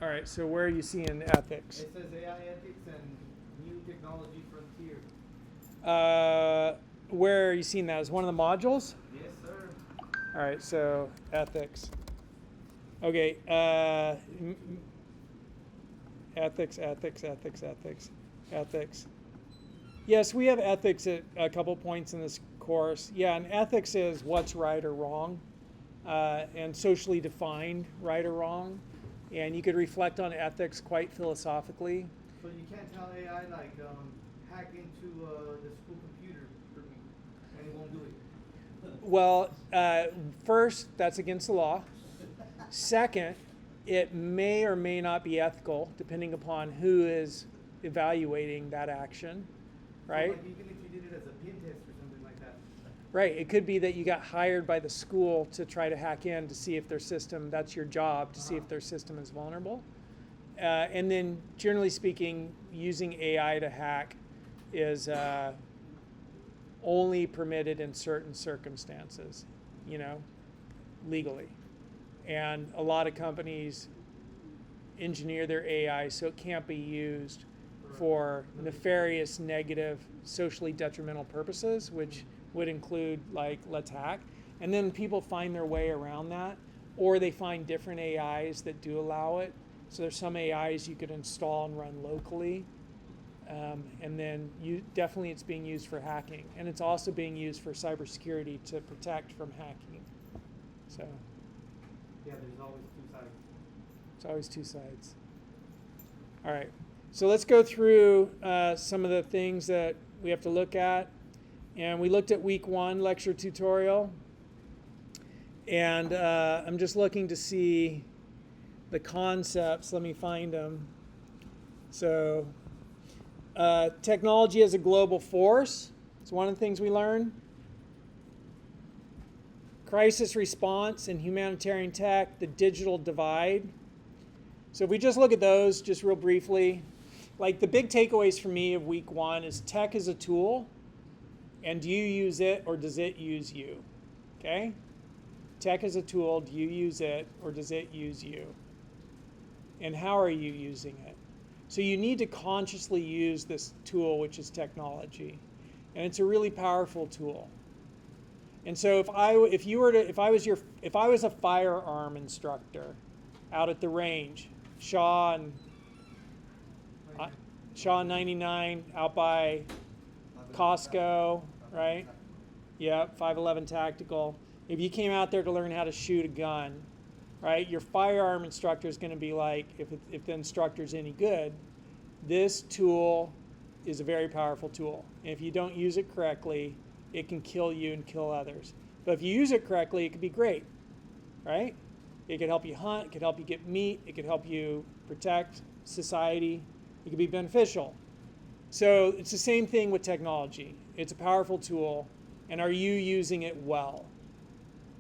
All right, so where are you seeing ethics? It says AI ethics and new technology frontier. Where are you seeing that? Is one of the modules? Yes, sir. All right, so ethics. Okay, ethics. Yes, we have ethics at a couple points in this course. Yeah, and ethics is what's right or wrong, and socially defined right or wrong. And you could reflect on ethics quite philosophically. So you can't tell AI like hack into the school computer for me, and it won't do it. Well, first, that's against the law. Second, it may or may not be ethical, depending upon who is evaluating that action, right? So like even if you did it as a pin test or something like that. Right. It could be that you got hired by the school to try to hack in to see if their system, that's your job, to see if their system is vulnerable. And then, generally speaking, using AI to hack is only permitted in certain circumstances, legally. And a lot of companies engineer their AI so it can't be used for nefarious, negative, socially detrimental purposes, which would include like, let's hack. And then people find their way around that, or they find different AIs that do allow it. So there's some AIs you could install and run locally. And then definitely it's being used for hacking. And it's also being used for cybersecurity to protect from hacking. So Yeah, there's always two sides. it's always two sides. All right. So let's go through some of the things that we have to look at. And we looked at week 1 lecture tutorial. And I'm just looking to see the concepts. Let me find them. So technology as a global force. It's one of the things we learned. Crisis response and humanitarian tech, the digital divide. So if we just look at those just real briefly, like the big takeaways for me of week 1 is tech is a tool, and do you use it or does it use you? Okay? Tech is a tool, do you use it or does it use you? And how are you using it? So you need to consciously use this tool, which is technology. And it's a really powerful tool. And so if I was a firearm instructor out at the range, Shaw 99 out by Costco, right? Yeah, 511 Tactical. If you came out there to learn how to shoot a gun, right, your firearm instructor is going to be like, if the instructor's any good, this tool is a very powerful tool. And if you don't use it correctly, it can kill you and kill others. But if you use it correctly, it could be great, right? It could help you hunt, it could help you get meat, it could help you protect society, it could be beneficial. So it's the same thing with technology. It's a powerful tool, and are you using it well?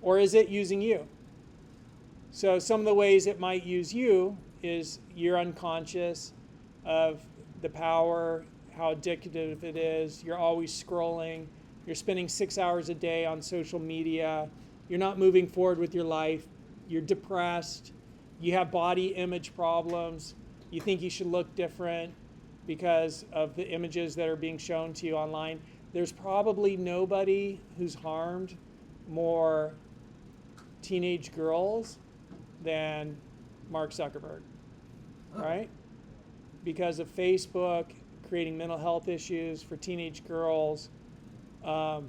Or is it using you? So some of the ways it might use you is you're unconscious of the power, how addictive it is, you're always scrolling, you're spending 6 hours a day on social media, you're not moving forward with your life, you're depressed, you have body image problems, you think you should look different because of the images that are being shown to you online. There's probably nobody who's harmed more teenage girls than Mark Zuckerberg, right? Because of Facebook creating mental health issues for teenage girls. So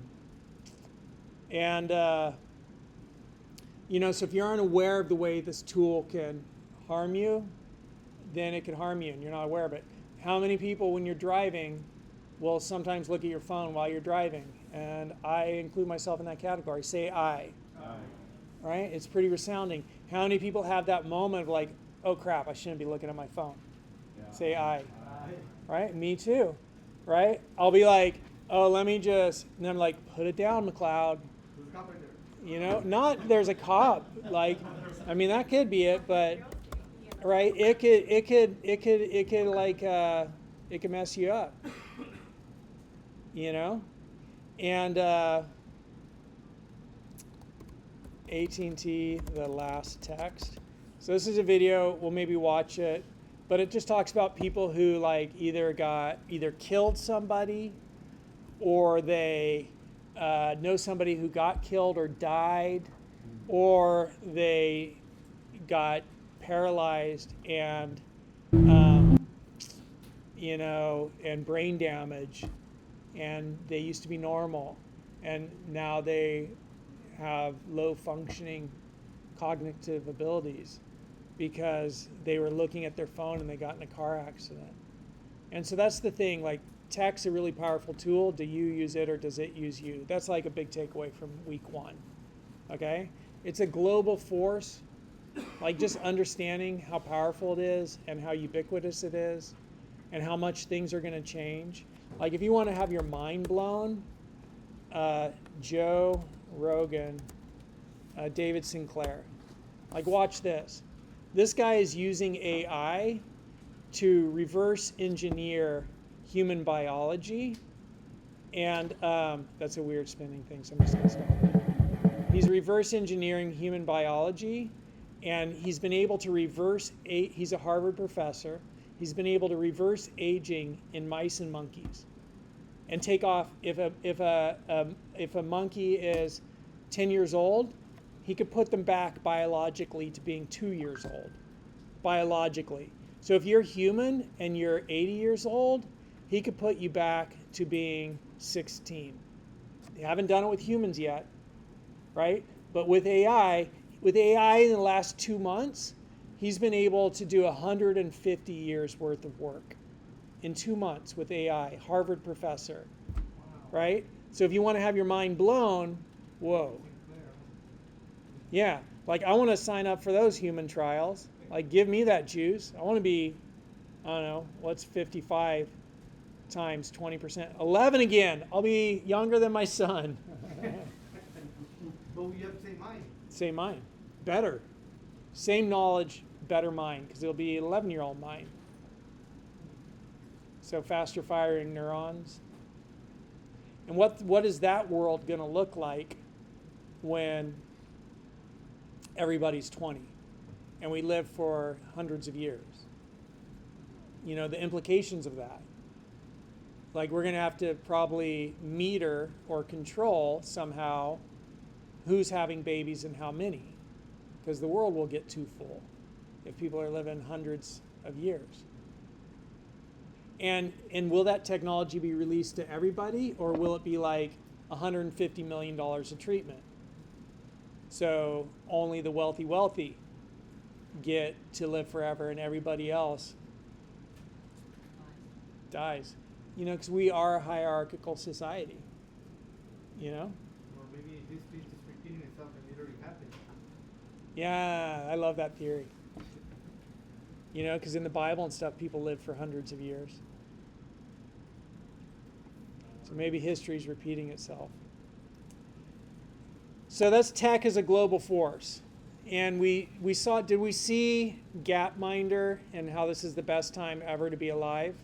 if you're unaware of the way this tool can harm you, then it can harm you and you're not aware of it. How many people when you're driving will sometimes look at your phone while you're driving? And I include myself in that category. Say I. Aye. Right? It's pretty resounding. How many people have that moment of like, oh crap, I shouldn't be looking at my phone? Yeah. Say I. Aye. Right? Me too. Right? I'll be like, oh, let me just, and I'm like, put it down, McLeod. Who's the cop right there? You know, not there's a cop. Like, I mean, that could be it, but right? It could mess you up. You know, and AT&T, the last text. So this is a video, we'll maybe watch it, but it just talks about people who like either killed somebody, or they know somebody who got killed or died, or they got paralyzed and and brain damage, and they used to be normal, and now they have low functioning cognitive abilities because they were looking at their phone and they got in a car accident. And so that's the thing, like, tech's a really powerful tool. Do you use it or does it use you? That's like a big takeaway from week 1. Okay? It's a global force. Like, just understanding how powerful it is and how ubiquitous it is and how much things are going to change. Like, if you want to have your mind blown, Joe Rogan, David Sinclair. Like, watch this. This guy is using AI to reverse engineer human biology. And that's a weird spinning thing, so I'm just going to stop. He's reverse engineering human biology, and he's been able to he's a Harvard professor. He's been able to reverse aging in mice and monkeys, and take off if a monkey is 10 years old, he could put them back biologically to being 2 years old, biologically. So if you're human and you're 80 years old, he could put you back to being 16. They haven't done it with humans yet, right? But with AI in the last 2 months, he's been able to do 150 years worth of work in 2 months with AI, Harvard professor, right? So if you want to have your mind blown, whoa. Yeah, like, I want to sign up for those human trials. Like, give me that juice. I want to be, I don't know, what's 55 times 20%? 11 again. I'll be younger than my son. But you have the same mind. Same mind. Better. Same knowledge, better mind, because it'll be an 11-year-old mind. So faster firing neurons. And what is that world going to look like when everybody's 20 and we live for hundreds of years? You know, the implications of that. Like, we're going to have to probably meter or control somehow who's having babies and how many, because the world will get too full if people are living hundreds of years. And will that technology be released to everybody, or will it be like $150 million a treatment? So only the wealthy get to live forever and everybody else dies. You know, because we are a hierarchical society, you know? Or maybe history is just repeating itself and it already happened. Yeah, I love that theory. You know, because in the Bible and stuff, people live for hundreds of years. So maybe history is repeating itself. So that's tech as a global force. And did we see Gapminder and how this is the best time ever to be alive?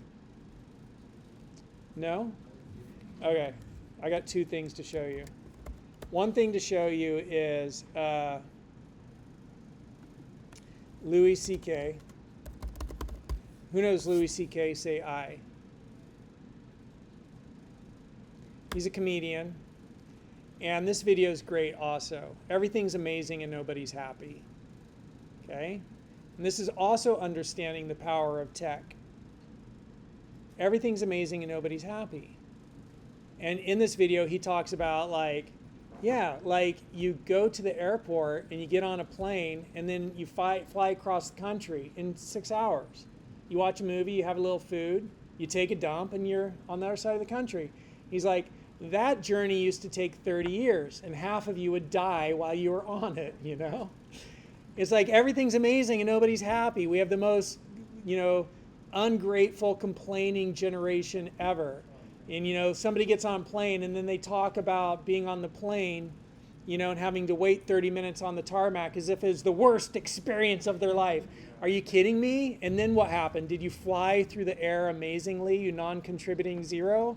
No? Okay, I got 2 things to show you. One thing to show you is Louis C.K. Who knows Louis C.K.? Say I. He's a comedian. And this video is great also. Everything's amazing and nobody's happy. Okay? And this is also understanding the power of tech. Everything's amazing and nobody's happy. And in this video, he talks about, like, yeah, like, you go to the airport and you get on a plane and then you fly across the country in 6 hours. You watch a movie, you have a little food, you take a dump, and you're on the other side of the country. He's like, that journey used to take 30 years, and half of you would die while you were on it, you know? It's like, everything's amazing and nobody's happy. We have the most, ungrateful, complaining generation ever. And, somebody gets on a plane and then they talk about being on the plane, and having to wait 30 minutes on the tarmac as if it's the worst experience of their life. Are you kidding me? And then what happened? Did you fly through the air amazingly, you non-contributing zero,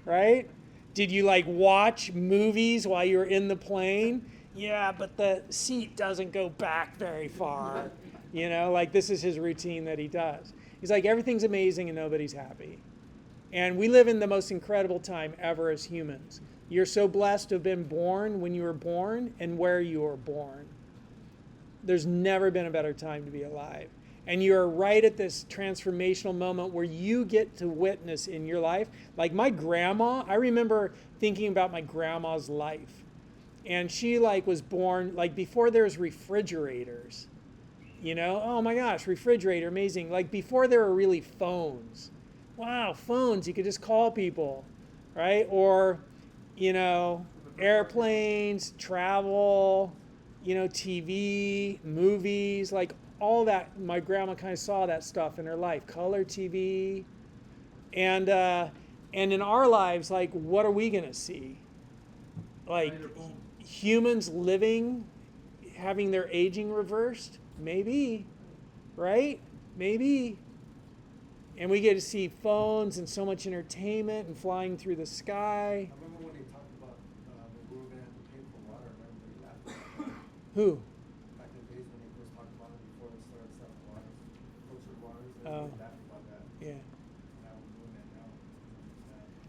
right? Did you, watch movies while you were in the plane? Yeah, but the seat doesn't go back very far, You know, like this is his routine that he does. He's like, everything's amazing and nobody's happy. And we live in the most incredible time ever as humans. You're so blessed to have been born when you were born and where you were born. There's never been a better time to be alive. And you're right at this transformational moment where you get to witness in your life. Like my grandma, I remember thinking about my grandma's life. And she like was born like before there was refrigerators. You know, oh my gosh, refrigerator, amazing. Like before there were really phones. Wow, phones, you could just call people, right? Or, you know, airplanes, travel, you know, TV, movies, like all that. My grandma kind of saw that stuff in her life, color TV. And in our lives, like, what are we going to see? Like humans living, having their aging reversed? Maybe, right? Maybe. And we get to see phones and so much entertainment and flying through the sky. I remember when they talked about when we were going to have to pay for water. I remember they laughed. Who? Back in the days when they first talked about it before they started selling water, filtered waters, they Oh. were laughing about that. Yeah. Now we're doing that now.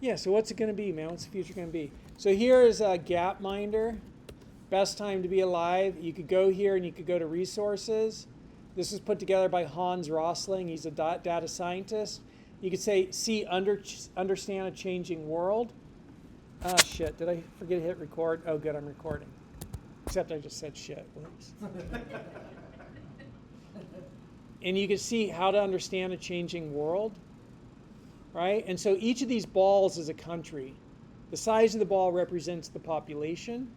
Yeah, so what's it going to be, man? What's the future going to be? So here is a Gapminder. Best time to be alive. You could go here and you could go to resources. This is put together by Hans Rosling. He's a data scientist. You could say, understand a changing world. Ah, shit. Did I forget to hit record? Oh, good, I'm recording. Except I just said shit. Whoops. And you can see how to understand a changing world, right? And so each of these balls is a country. The size of the ball represents the population.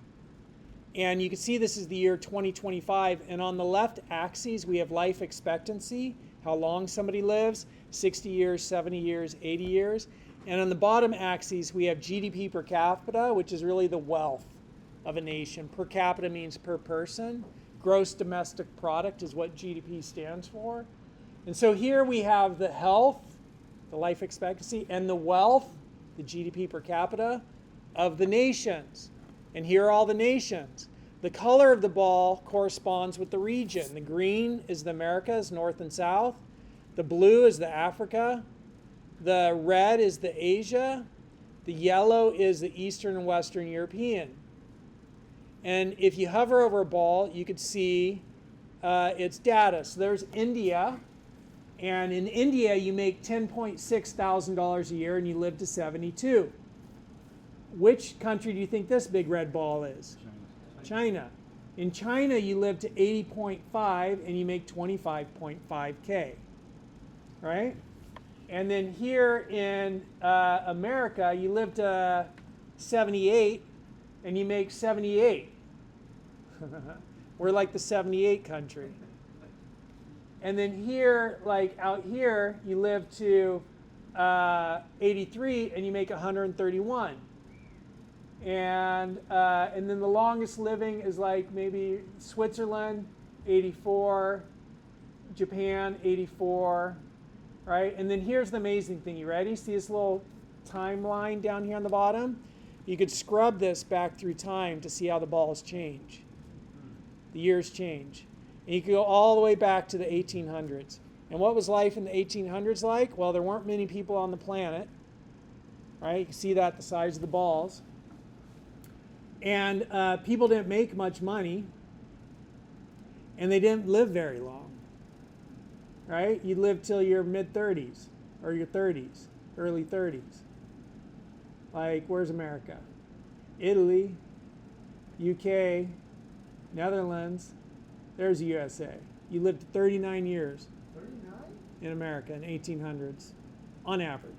And you can see this is the year 2025. And on the left axis, we have life expectancy, how long somebody lives, 60 years, 70 years, 80 years. And on the bottom axis, we have GDP per capita, which is really the wealth of a nation. Per capita means per person. Gross domestic product is what GDP stands for. And so here we have the health, the life expectancy, and the wealth, the GDP per capita, of the nations. And here are all the nations. The color of the ball corresponds with the region. The green is the Americas, North and South. The blue is the Africa. The red is the Asia. The yellow is the Eastern and Western European. And if you hover over a ball, you could see its data. So there's India. And in India, you make $10.6 thousand a year and you live to 72. Which country do you think this big red ball is? China. In China, you live to 80.5 and you make 25.5K, right? And then here in America, you live to 78 and you make 78. We're like the 78 country. And then here, like out here, you live to 83 and you make 131. And then the longest living is like maybe Switzerland, 84, Japan, 84, right? And then here's the amazing thing. You ready? See this little timeline down here on the bottom? You could scrub this back through time to see how the balls change. The years change. And you could go all the way back to the 1800s. And what was life in the 1800s like? Well, there weren't many people on the planet, right? You can see that the size of the balls. And people didn't make much money, and they didn't live very long, right? You live till your mid-30s, or your 30s, early 30s. Like, where's America? Italy, UK, Netherlands, there's the USA. You lived 39 years 39? in America in 1800s, on average.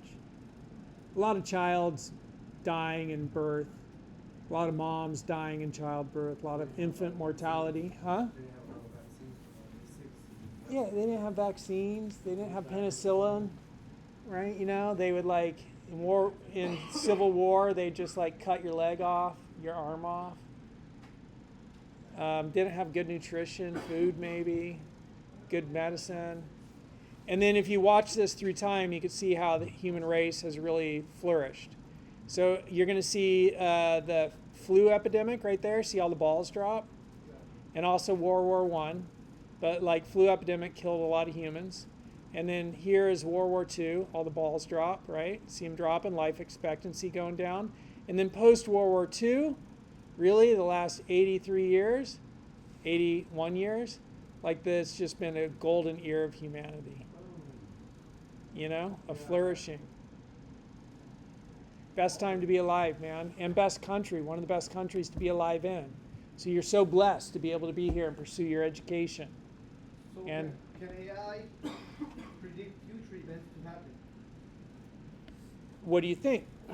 A lot of childs dying in birth. A lot of moms dying in childbirth, a lot of infant mortality. Huh? They didn't have no vaccines for the 60s. Yeah, they didn't have vaccines. They didn't have penicillin, right? You know, they would like, in Civil War, they just like cut your leg off, your arm off. Didn't have good nutrition, food maybe, good medicine. And then if you watch this through time, you can see how the human race has really flourished. So you're going to see the flu epidemic right there. See all the balls drop? And also World War I. but like flu epidemic killed a lot of humans. And then here is World War II, all the balls drop, right? See them dropping, life expectancy going down. And then post-World War II, really the last 83 years, 81 years, like this just been a golden era of humanity. You know, a flourishing. Best time to be alive, man. And best country, one of the best countries to be alive in. So you're so blessed to be able to be here and pursue your education. So And can AI predict future events to happen? what do you think? I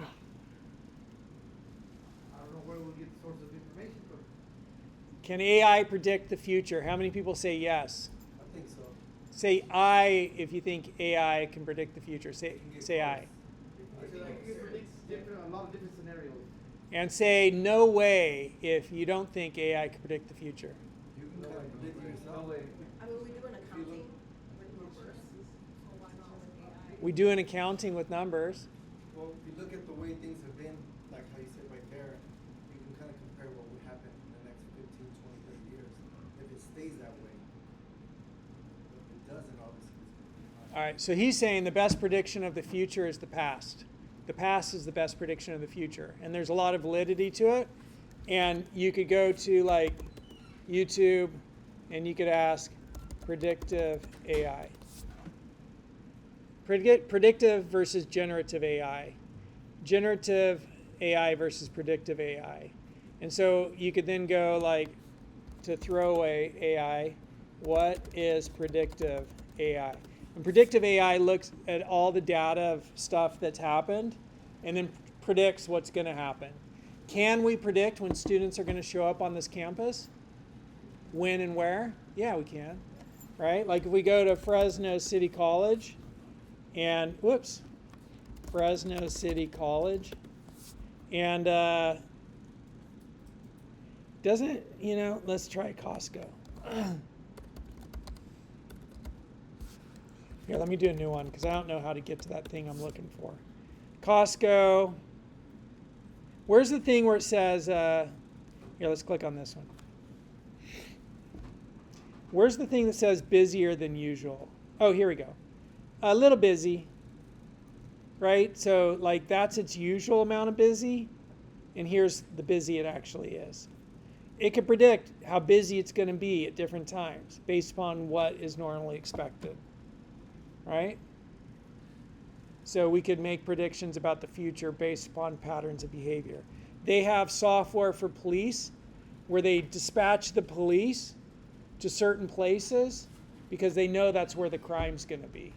don't know where we'll get the source of information from. Can AI predict the future? How many people say yes? I think so. Say I if you think AI can predict the future. Say I. I feel like it predicts a lot of different scenarios. And say no way if you don't think AI can predict the future. You can kind of predict it yourself. No way. I mean, we do an accounting with numbers, so why not with AI? We do an accounting with numbers. Well, if you look at the way things have been, like how you said right there, you can kind of compare what would happen in the next 15, 20, 30 years if it stays that way. If it doesn't, obviously, it's going to be hard. All right, so he's saying the best prediction of the future is the past. The past is the best prediction of the future. And there's a lot of validity to it. And you could go to like YouTube and you could ask predictive AI. Predictive versus generative AI. Generative AI versus predictive AI. And so you could then go like to throwaway AI, what is predictive AI? And predictive AI looks at all the data of stuff that's happened and then predicts what's going to happen. Can we predict when students are going to show up on this campus? When and where? Yeah, we can. Right? Like if we go to Fresno City College and, Fresno City College, and doesn't, let's try Costco. Here, let me do a new one because I don't know how to get to that thing I'm looking for. Costco. Where's the thing where it says, here, let's click on this one. Where's the thing that says busier than usual? Oh, here we go. A little busy, right? So like that's its usual amount of busy, and here's the busy it actually is. It can predict how busy it's going to be at different times based upon what is normally expected, right? So we could make predictions about the future based upon patterns of behavior. They have software for police where they dispatch the police to certain places because they know that's where the crime's going to be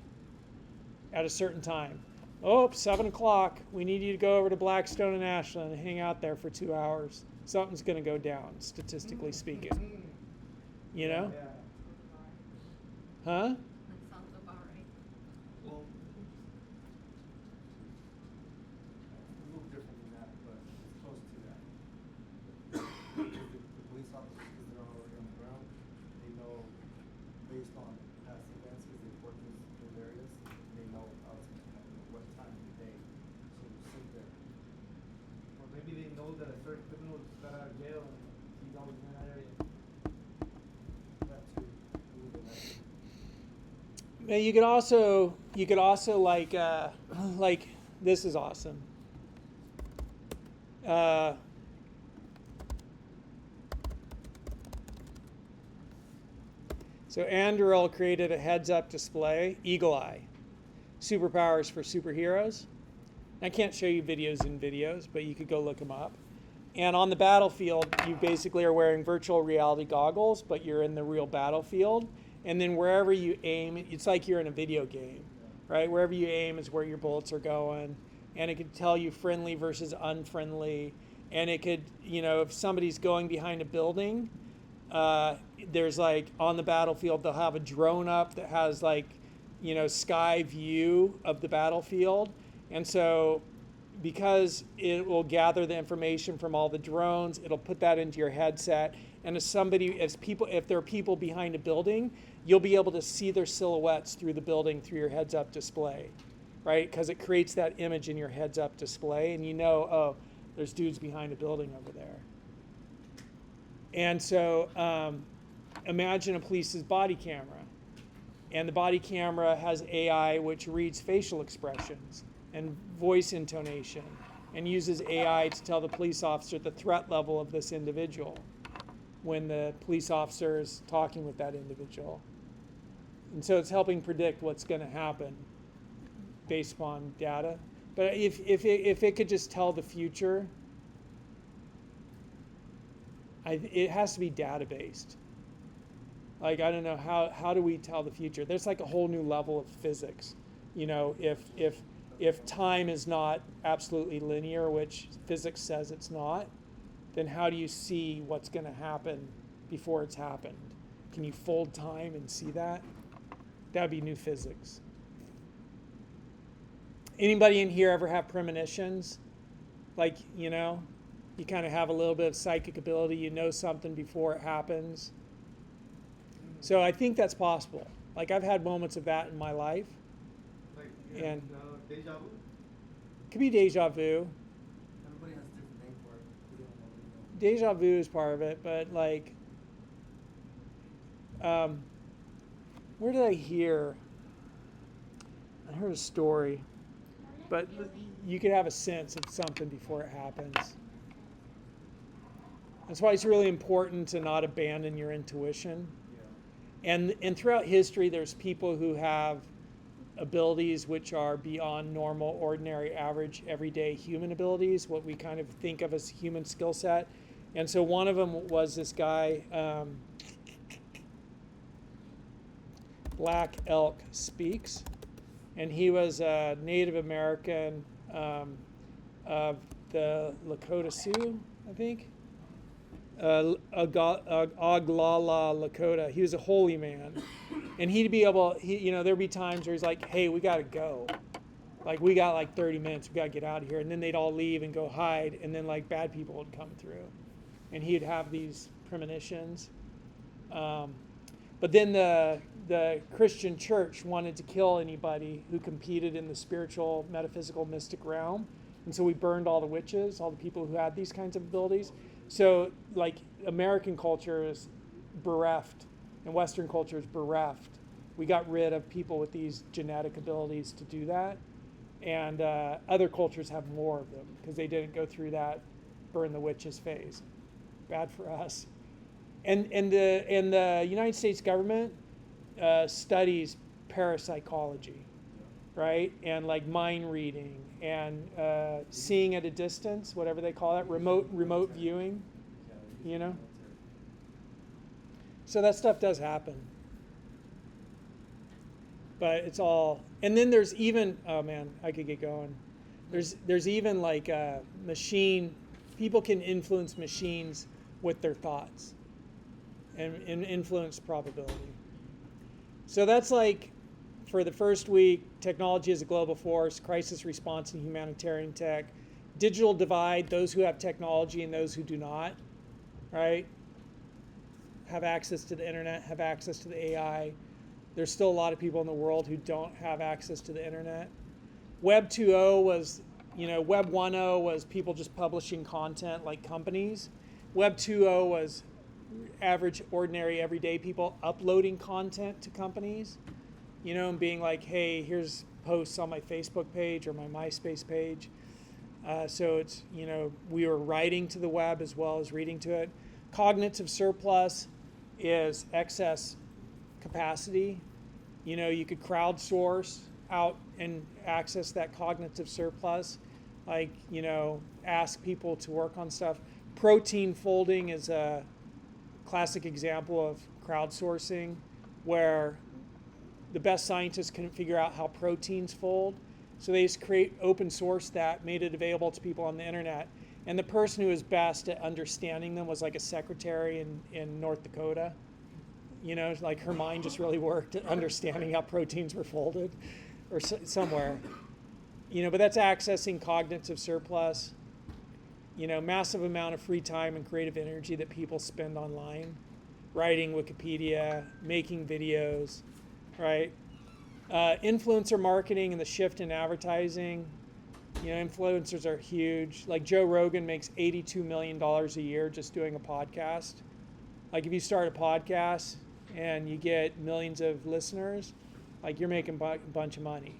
at a certain time. Oh, 7 o'clock, we need you to go over to Blackstone and Ashland and hang out there for 2 hours. Something's going to go down, statistically speaking. You know? Yeah. Huh? That sounds about right. Well, a little different than that, but it's close to that. The police officers, because they're already on the ground, they know based on past events, because they've worked in those areas, they know how it's going to happen, at what time of the day. So they're sit there. Or maybe they know that a certain criminal just got out of jail and he's always in that area. That too. A little bit like Now you could also like this is awesome. So Anduril created a heads-up display, Eagle Eye, superpowers for superheroes. I can't show you videos, but you could go look them up. And on the battlefield, you basically are wearing virtual reality goggles, but you're in the real battlefield. And then wherever you aim, it's like you're in a video game, right? Wherever you aim is where your bullets are going. And it could tell you friendly versus unfriendly. And it could, if somebody's going behind a building, there's like on the battlefield, they'll have a drone up that has like, sky view of the battlefield. And so because it will gather the information from all the drones, it'll put that into your headset. And if there are people behind a building, you'll be able to see their silhouettes through the building through your heads-up display, right? Because it creates that image in your heads-up display, and oh, there's dudes behind a building over there. And so imagine a police's body camera. And the body camera has AI which reads facial expressions and voice intonation and uses AI to tell the police officer the threat level of this individual when the police officer is talking with that individual. And so it's helping predict what's going to happen based upon data. But if it could just tell the future, it has to be data-based. Like, I don't know, how do we tell the future? There's like a whole new level of physics. You know, if time is not absolutely linear, which physics says it's not, then how do you see what's going to happen before it's happened? Can you fold time and see that? That would be new physics. Anybody in here ever have premonitions? Like, you know, you kind of have a little bit of psychic ability, you know something before it happens. So I think that's possible. Like, I've had moments of that in my life. Like, And deja vu? could be deja vu. Everybody has a different name for it. We don't know. Deja vu is part of it, but like, where did I hear? I heard a story, but you could have a sense of something before it happens. That's why it's really important to not abandon your intuition. And throughout history, there's people who have abilities which are beyond normal, ordinary, average, everyday human abilities, what we kind of think of as human skill set. And so one of them was this guy, Black Elk Speaks, and he was a Native American of the Lakota Sioux, I think. Oglala Lakota. He was a holy man, and he'd be able. There'd be times where he's like, "Hey, we gotta go. Like, we got like 30 minutes. We gotta get out of here." And then they'd all leave and go hide, and then like bad people would come through, and he'd have these premonitions. But then the Christian church wanted to kill anybody who competed in the spiritual, metaphysical, mystic realm, and so we burned all the witches, all the people who had these kinds of abilities. So, like, American culture is bereft, and Western culture is bereft. We got rid of people with these genetic abilities to do that, and other cultures have more of them because they didn't go through that burn the witches phase. Bad for us. And the United States government studies parapsychology, right? And like mind reading and seeing at a distance, whatever they call that, remote viewing, you know? So that stuff does happen. But it's all, and then there's even, oh man, I could get going. There's even like machine, people can influence machines with their thoughts and influence probability. So that's like, for the first week, technology as a global force, crisis response and humanitarian tech, digital divide, those who have technology and those who do not, right? Have access to the internet, have access to the AI. There's still a lot of people in the world who don't have access to the internet. Web 2.0 was, Web 1.0 was people just publishing content like companies. Web 2.0 was average, ordinary, everyday people uploading content to companies, and being like, hey, here's posts on my Facebook page or my MySpace page. So it's, we were writing to the web as well as reading to it. Cognitive surplus is excess capacity. You could crowdsource out and access that cognitive surplus, like, ask people to work on stuff. Protein folding is a classic example of crowdsourcing, where the best scientists couldn't figure out how proteins fold. So they just open source that, made it available to people on the internet. And the person who was best at understanding them was like a secretary in North Dakota. Like her mind just really worked at understanding how proteins were folded, or somewhere. But that's accessing cognitive surplus. Massive amount of free time and creative energy that people spend online, writing Wikipedia, making videos, right? Influencer marketing and the shift in advertising. Influencers are huge. Like Joe Rogan makes $82 million a year just doing a podcast. Like if you start a podcast and you get millions of listeners, like you're making a bunch of money.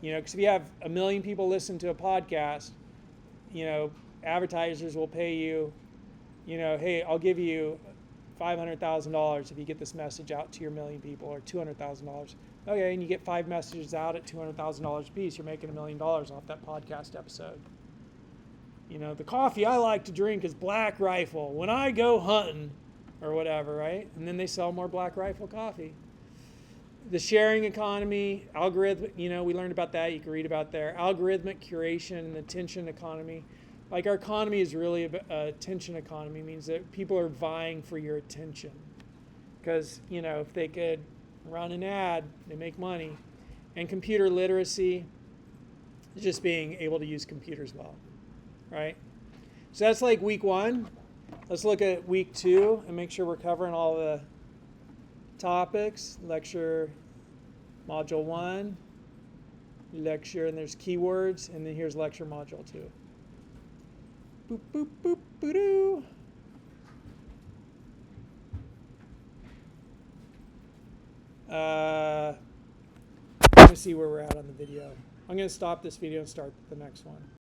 You know, because if you have 1 million people listen to a podcast, you know, advertisers will pay you, you know, hey, I'll give you $500,000 if you get this message out to your 1 million people, or $200,000. Okay, and you get 5 messages out at $200,000 a piece, you're making $1 million off that podcast episode. You know, the coffee I like to drink is Black Rifle when I go hunting, or whatever, right? And then they sell more Black Rifle coffee. The sharing economy, algorithmic, you know, we learned about that. You can read about there. Algorithmic curation and attention economy. Like our economy is really an attention economy, means that people are vying for your attention. Because, you know, if they could run an ad, they make money. And computer literacy is just being able to use computers well, right? So that's like week 1. Let's look at week 2 and make sure we're covering all the topics. Lecture module 1, lecture, and there's keywords, and then here's lecture module 2. Boop, boop, boop, boo-doo. Let me see where we're at on the video. I'm going to stop this video and start the next one.